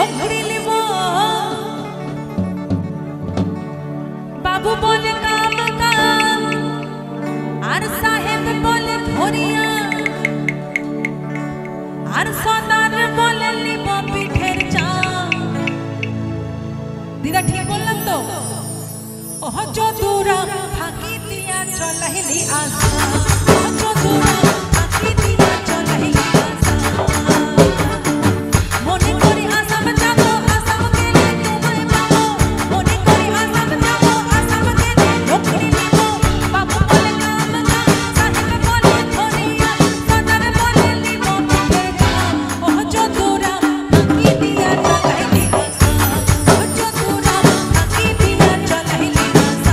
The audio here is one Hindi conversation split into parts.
नौकरी लिबो बाबू बोले काम काम आर साहेब बोले धोरिया आर सदार बोले लिबो पिठेर चा दीदा ठीक बोललाम तो ओह चतुरा फाकी दिया चलहिली आशा ओह चतुरा फाकी दिया चलहिली आशा मने करी आशा बचाबो आशा केले तुम्हें पाबो मने करी आशा बचाबो आशा केले नौकरी लिबो बाबू बोले काम काम साहिब बोले धोरिया सदार बोले लिबो पिठेर चा ओह चतुरा फाकी दिया चलहिली आशा ओह चतुरा फाकी दिया चलहिली आशा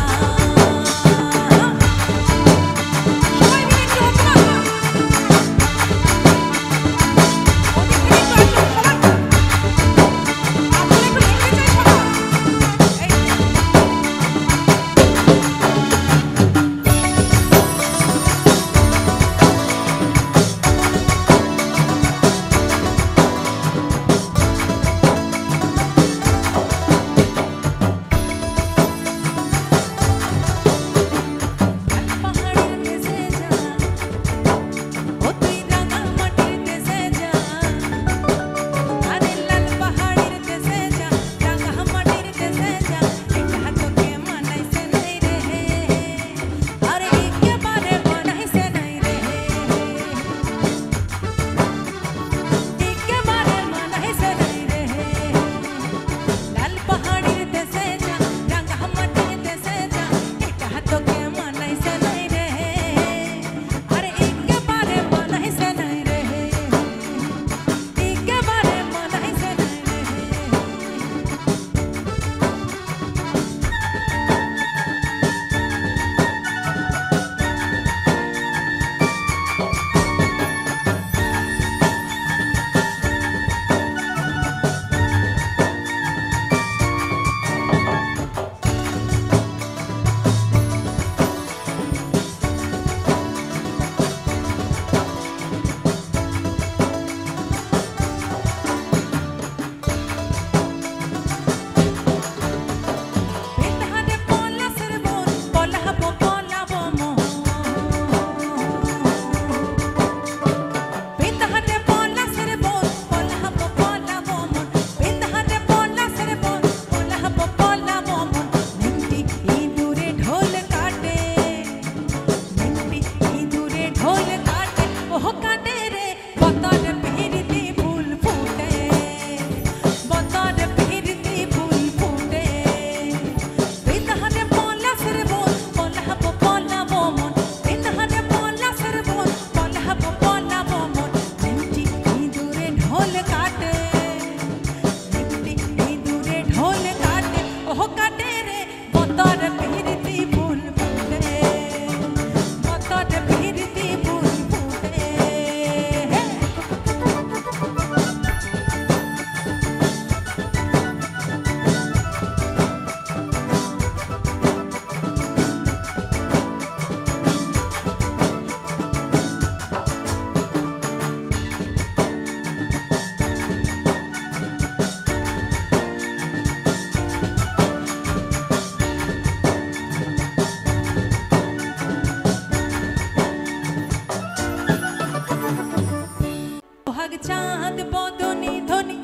चाँद बदनी धनी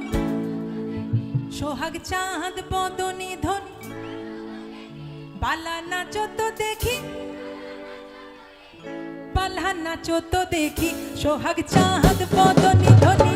सोहाग चाँद बदनी धनी बाला नाचो तो देखी बाला नाचो तो देखी सोहाग चाँद बदनी धनी